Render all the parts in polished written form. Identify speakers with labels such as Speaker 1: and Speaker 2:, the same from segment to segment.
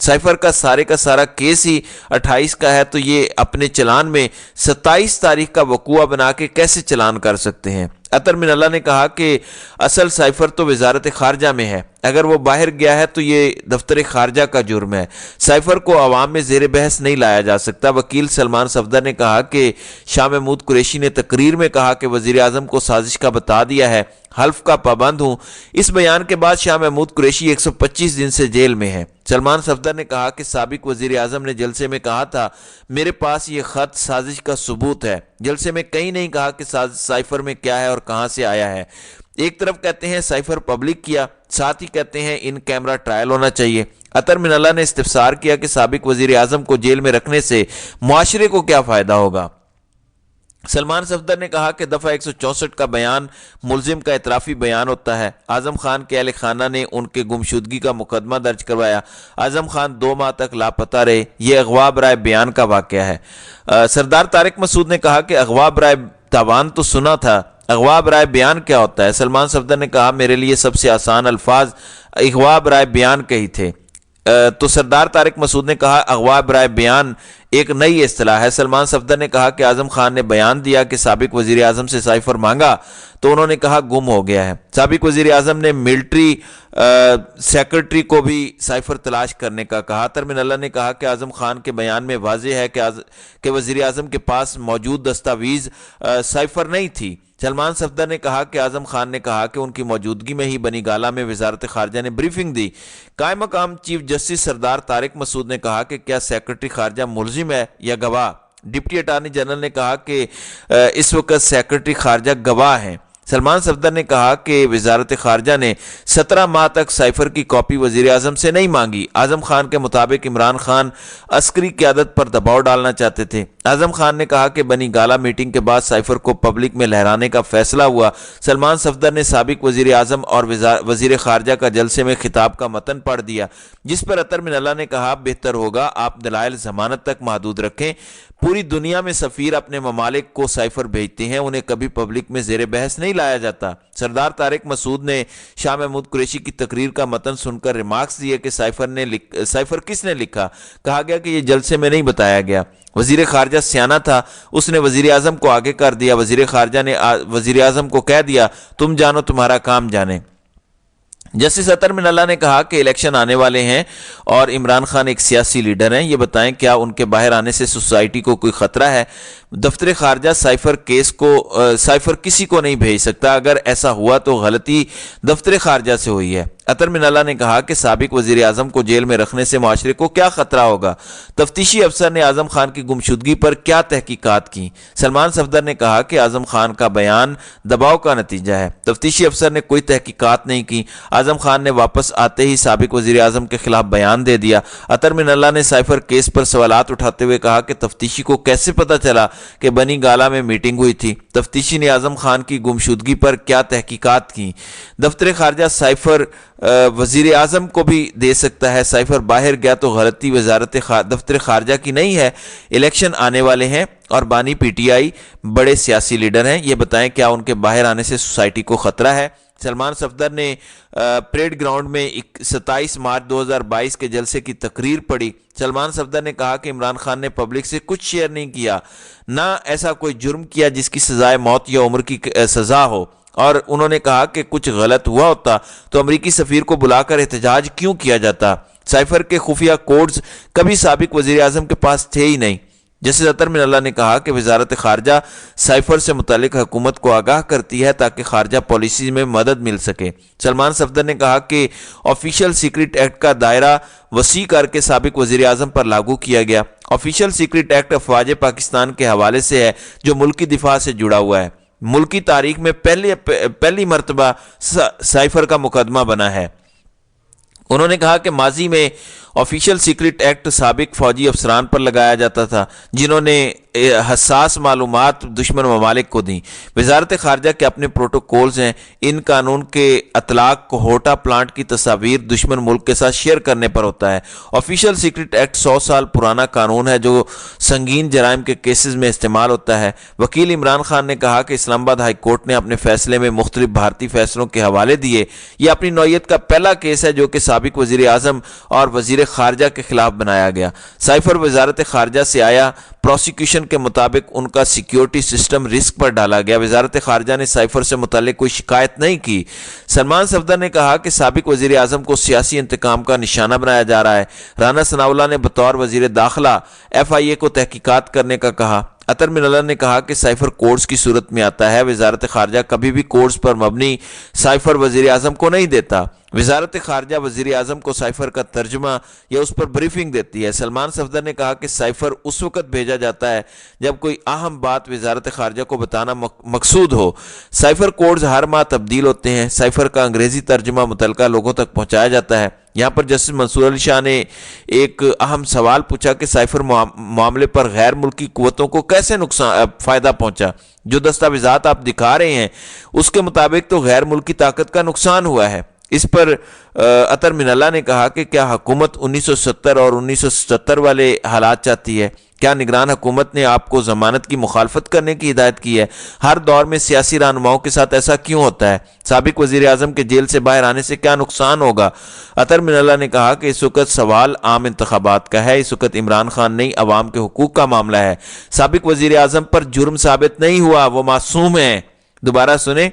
Speaker 1: Cipher کا سارا case he 28 کا ہے، تو یہ اپنے چلان میں 27 تاریخ کا وقوع بنا کے کیسے چلان کر سکتے ہیں؟ اطہر من اللہ نے کہا کہ اصل سائفر تو وزارت خارجہ میں ہے، اگر وہ باہر گیا ہے تو یہ دفتر خارجہ کا جرم ہے، سائفر کو عوام میں زیر بحث نہیں لایا جا سکتا۔ وکیل سلمان صفدر نے کہا کہ شاہ محمود قریشی نے تقریر میں کہا کہ وزیر اعظم کو سازش کا بتا دیا ہے، حلف کا پابند ہوں۔ اس بیان کے بعد شاہ محمود قریشی 125 دن سے جیل میں ہے۔ سلمان صفدر نے کہا کہ سابق وزیر اعظم نے جلسے میں کہا تھا میرے پاس یہ خط سازش کا ثبوت ہے، جلسے میں کہیں نہیں کہا کہ سائفر میں کیا ہے اور کہاں سے آیا ہے۔ ایک طرف کہتے ہیں سائفر پبلک کیا، ساتھ ہی کہتے ہیں ان کیمرہ ٹرائل ہونا چاہیے۔ اطہر من اللہ نے استفسار کیا کہ سابق وزیر اعظم کو جیل میں رکھنے سے معاشرے کو کیا فائدہ ہوگا؟ سلمان صفدر نے کہا کہ دفعہ 164 کا بیان ملزم کا اعترافی بیان ہوتا ہے۔ اعظم خان کے اہل خانہ نے ان کے گمشدگی کا مقدمہ درج کروایا۔ اعظم خان 2 ماہ تک لاپتہ رہے۔ یہ اغوا برائے بیان کا واقعہ ہے۔ سردار طارق مسعود نے کہا کہ اغوا برائے تاوان تو سنا تھا، اغوا برائے بیان کیا ہوتا ہے؟ سلمان صفدر نے کہا میرے لیے سب سے آسان الفاظ اغوا برائے بیان کے ہی تھے۔ تو سردار طارق مسعود نے کہا اغوا برائے بیان ایک نئی اصطلاح ہے۔ سلمان صفدر نے کہا کہ اعظم خان نے بیان دیا کہ سابق وزیر اعظم سے سائفر مانگا تو انہوں نے کہا گم ہو گیا ہے۔ سابق وزیر اعظم نے ملٹری سیکرٹری کو بھی سائفر تلاش کرنے کا کہا۔ اطہر من اللہ نے کہا کہ اعظم خان کے بیان میں واضح ہے کہ وزیر اعظم کے پاس موجود دستاویز سائفر نہیں تھی۔ سلمان صفدر نے کہا کہ اعظم خان نے کہا کہ ان کی موجودگی میں ہی بنی گالہ میں وزارت خارجہ نے بریفنگ دی۔ قائم مقام چیف جسٹس سردار طارق مسعود نے کہا کہ کیا سیکرٹری خارجہ ملزم ہے یا گواہ؟ ڈپٹی اٹارنی جنرل نے کہا کہ اس وقت سیکرٹری خارجہ گواہ ہیں۔ سلمان صفدر نے کہا کہ وزارت خارجہ نے 17 ماہ تک سائفر کی کاپی وزیر اعظم سے نہیں مانگی۔ اعظم خان کے مطابق عمران خان عسکری قیادت پر دباؤ ڈالنا چاہتے تھے۔ اعظم خان نے کہا کہ بنی گالہ میٹنگ کے بعد سائفر کو پبلک میں لہرانے کا فیصلہ ہوا۔ سلمان صفدر نے سابق وزیر اعظم اور وزیر خارجہ کا جلسے میں خطاب کا متن پڑھ دیا، جس پر اطہر من اللہ نے کہا بہتر ہوگا آپ دلائل ضمانت تک محدود رکھیں۔ پوری دنیا میں سفیر اپنے ممالک کو سائفر بھیجتے ہیں، انہیں کبھی پبلک میں زیر بحث نہیں لایا جاتا۔ سردار طارق مسعود نے شاہ محمود قریشی کی تقریر کا متن سن کر ریمارکس دیے کہ سائفر کس نے لکھا؟ کہا گیا کہ یہ جلسے میں نہیں بتایا گیا۔ وزیر خارجہ سیانہ تھا، اس نے وزیر اعظم کو آگے کر دیا۔ وزیر خارجہ نے وزیر اعظم کو کہہ دیا تم جانو تمہارا کام جانے۔ جسٹس اطہر من اللہ نے کہا کہ الیکشن آنے والے ہیں اور عمران خان ایک سیاسی لیڈر ہیں، یہ بتائیں کیا ان کے باہر آنے سے سوسائٹی کو کوئی خطرہ ہے؟ دفتر خارجہ سائفر کسی کو نہیں بھیج سکتا، اگر ایسا ہوا تو غلطی دفتر خارجہ سے ہوئی ہے۔ اطہر من اللہ نے کہا کہ سابق وزیر اعظم کو جیل میں رکھنے سے معاشرے کو کیا خطرہ ہوگا؟ تفتیشی افسر نے اعظم خان کی گمشدگی پر کیا تحقیقات کی؟ سلمان صفدر نے کہا کہ اعظم خان کا بیان دباؤ کا نتیجہ ہے، تفتیشی افسر نے کوئی تحقیقات نہیں کی۔ اعظم خان نے واپس آتے ہی سابق وزیر اعظم کے خلاف بیان دے دیا۔ اطہر من اللہ نے سائفر کیس پر سوالات اٹھاتے ہوئے کہا کہ تفتیشی کو کیسے پتہ چلا کہ بنی گالہ میں میٹنگ ہوئی تھی؟ تفتیشی نے اعظم خان کی گمشدگی پر کیا تحقیقات کی؟ دفتر خارجہ سائفر وزیر اعظم کو بھی دے سکتا ہے، سائفر باہر گیا تو غلطی دفتر خارجہ کی نہیں ہے۔ الیکشن آنے والے ہیں اور بانی پی ٹی آئی بڑے سیاسی لیڈر ہیں، یہ بتائیں کیا ان کے باہر آنے سے سوسائٹی کو خطرہ ہے؟ سلمان صفدر نے پریڈ گراؤنڈ میں 27 مارچ 2022 کے جلسے کی تقریر پڑھی۔ سلمان صفدر نے کہا کہ عمران خان نے پبلک سے کچھ شیئر نہیں کیا، نہ ایسا کوئی جرم کیا جس کی سزائے موت یا عمر کی سزا ہو، اور انہوں نے کہا کہ کچھ غلط ہوا ہوتا تو امریکی سفیر کو بلا کر احتجاج کیوں کیا جاتا؟ سائفر کے خفیہ کوڈز کبھی سابق وزیر اعظم کے پاس تھے ہی نہیں۔ جسٹس اطہر من اللہ نے کہا کہ وزارت خارجہ سائفر سے متعلق حکومت کو آگاہ کرتی ہے تاکہ خارجہ پالیسی میں مدد مل سکے۔ سلمان صفدر نے کہا کہ آفیشل سیکرٹ ایکٹ کا دائرہ وسیع کر کے سابق وزیر اعظم پر لاگو کیا گیا۔ آفیشل سیکرٹ ایکٹ افواج پاکستان کے حوالے سے ہے جو ملکی دفاع سے جڑا ہوا ہے، ملکی تاریخ میں پہلی مرتبہ سائفر کا مقدمہ بنا ہے۔ انہوں نے کہا کہ ماضی میں آفیشل سیکرٹ ایکٹ سابق فوجی افسران پر لگایا جاتا تھا جنہوں نے حساس معلومات دشمن ممالک کو دیں۔ وزارت خارجہ کے اپنے پروٹوکولز ہیں، ان قانون کے اطلاق کوہوٹا پلانٹ کی تصاویر دشمن ملک کے ساتھ شیئر کرنے پر ہوتا ہے۔ آفیشل سیکرٹ ایکٹ 100 سال پرانا قانون ہے جو سنگین جرائم کے کیسز میں استعمال ہوتا ہے۔ وکیل عمران خان نے کہا کہ اسلام آباد ہائی کورٹ نے اپنے فیصلے میں مختلف بھارتی فیصلوں کے حوالے دیے۔ یہ اپنی نوعیت کا پہلا کیس ہے جو کہ سابق وزیر اعظم اور وزیر خارجہ کے خلاف بنایا گیا۔ سائفر وزارت خارجہ سے آیا، پروسیکیوشن کے مطابق ان کا سیکیورٹی سسٹم رسک پر ڈالا گیا۔ وزارت خارجہ نے سائفر سے متعلق کوئی شکایت نہیں کی۔ سلمان صفدر نے کہا کہ سابق وزیر اعظم کو سیاسی انتقام کا نشانہ بنایا جا رہا ہے۔ رانا ثناء اللہ نے بطور وزیر داخلہ FIA کو تحقیقات کرنے کا کہا۔ عطر من اللہ نے کہا کہ سائفر کوڈز کی صورت میں آتا ہے، وزارت خارجہ کبھی بھی کوڈز پر مبنی سائفر وزیر اعظم کو نہیں دیتا۔ وزارت خارجہ وزیر اعظم کو سائفر کا ترجمہ یا اس پر بریفنگ دیتی ہے۔ سلمان صفدر نے کہا کہ سائفر اس وقت بھیجا جاتا ہے جب کوئی اہم بات وزارت خارجہ کو بتانا مقصود ہو۔ سائفر کوڈز ہر ماہ تبدیل ہوتے ہیں۔ سائفر کا انگریزی ترجمہ متعلقہ لوگوں تک پہنچایا جاتا ہے۔ یہاں پر جسٹس منصور علی شاہ نے ایک اہم سوال پوچھا کہ سائفر معاملے پر غیر ملکی قوتوں کو کیسے فائدہ پہنچا؟ جو دستاویزات آپ دکھا رہے ہیں اس کے مطابق تو غیر ملکی طاقت کا نقصان ہوا ہے۔ اس پر عطر من اللہ نے کہا کہ کیا حکومت 1970 اور 1977 والے حالات چاہتی ہے؟ کیا نگران حکومت نے آپ کو ضمانت کی مخالفت کرنے کی ہدایت کی ہے؟ ہر دور میں سیاسی رہنماؤں کے ساتھ ایسا کیوں ہوتا ہے؟ سابق وزیر اعظم کے جیل سے باہر آنے سے کیا نقصان ہوگا؟ عطر من اللہ نے کہا کہ اس وقت سوال عام انتخابات کا ہے، اس وقت عمران خان نہیں، عوام کے حقوق کا معاملہ ہے۔ سابق وزیر اعظم پر جرم ثابت نہیں ہوا، وہ معصوم ہیں۔ دوبارہ سنیں،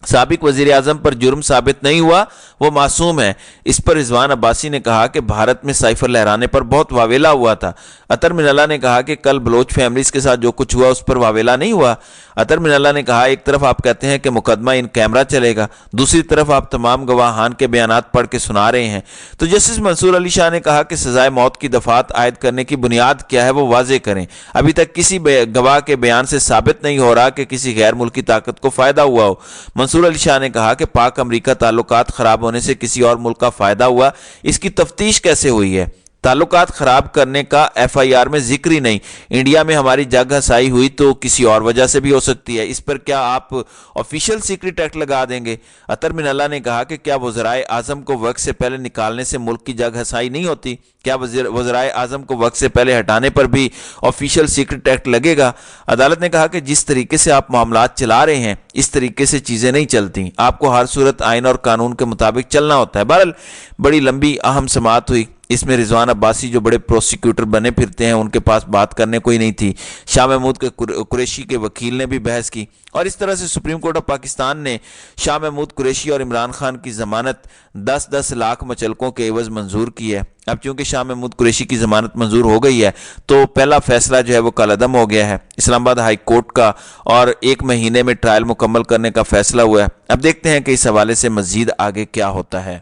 Speaker 1: سابق وزیر اعظم پر جرم ثابت نہیں ہوا، وہ معصوم ہے۔ اس پر رضوان عباسی نے کہا کہ بھارت میں سائفر لہرانے پر بہت واویلا ہوا تھا۔ عطر من اللہ نے کہا کہ کل بلوچ فیملیز کے ساتھ جو کچھ ہوا اس پر واویلا نہیں ہوا۔ عطر من اللہ نے کہا ایک طرف آپ کہتے ہیں کہ مقدمہ ان کیمرہ چلے گا، دوسری طرف آپ تمام گواہان کے بیانات پڑھ کے سنا رہے ہیں۔ تو جسٹس منصور علی شاہ نے کہا کہ سزائے موت کی دفعات عائد کرنے کی بنیاد کیا ہے وہ واضح کریں۔ ابھی تک کسی گواہ کے بیان سے ثابت نہیں ہو رہا کہ کسی غیر ملکی طاقت کو فائدہ ہوا ہو۔ منصور علی شاہ نے کہا کہ پاک امریکہ تعلقات خراب ہونے سے کسی اور ملک کا فائدہ ہوا، اس کی تفتیش کیسے ہوئی ہے؟ تعلقات خراب کرنے کا FIR میں ذکر ہی نہیں۔ انڈیا میں ہماری جگ ہسائی ہوئی تو کسی اور وجہ سے بھی ہو سکتی ہے، اس پر کیا آپ آفیشیل سیکرٹ ایکٹ لگا دیں گے؟ عطر من اللہ نے کہا کہ کیا وزرائے اعظم کو وقت سے پہلے نکالنے سے ملک کی جگ ہسائی نہیں ہوتی؟ کیا وزرائے اعظم کو وقت سے پہلے ہٹانے پر بھی آفیشیل سیکرٹ ایکٹ لگے گا؟ عدالت نے کہا کہ جس طریقے سے آپ معاملات چلا رہے ہیں اس طریقے سے چیزیں نہیں چلتی، آپ کو ہر صورت آئین اور قانون کے مطابق چلنا ہوتا ہے۔ بہرحال بڑی لمبی اہم سماعت ہوئی، اس میں رضوان عباسی جو بڑے پروسیکیوٹر بنے پھرتے ہیں ان کے پاس بات کرنے کوئی نہیں تھی، شاہ محمود قریشی کے وکیل نے بھی بحث کی، اور اس طرح سے سپریم کورٹ آف پاکستان نے شاہ محمود قریشی اور عمران خان کی ضمانت 10-10 لاکھ مچلقوں کے عوض منظور کی ہے۔ اب چونکہ شاہ محمود قریشی کی ضمانت منظور ہو گئی ہے تو پہلا فیصلہ جو ہے وہ کالعدم ہو گیا ہے اسلام آباد ہائی کورٹ کا، اور 1 مہینے میں ٹرائل مکمل کرنے کا فیصلہ ہوا ہے۔ اب دیکھتے ہیں کہ اس حوالے سے مزید آگے کیا ہوتا ہے۔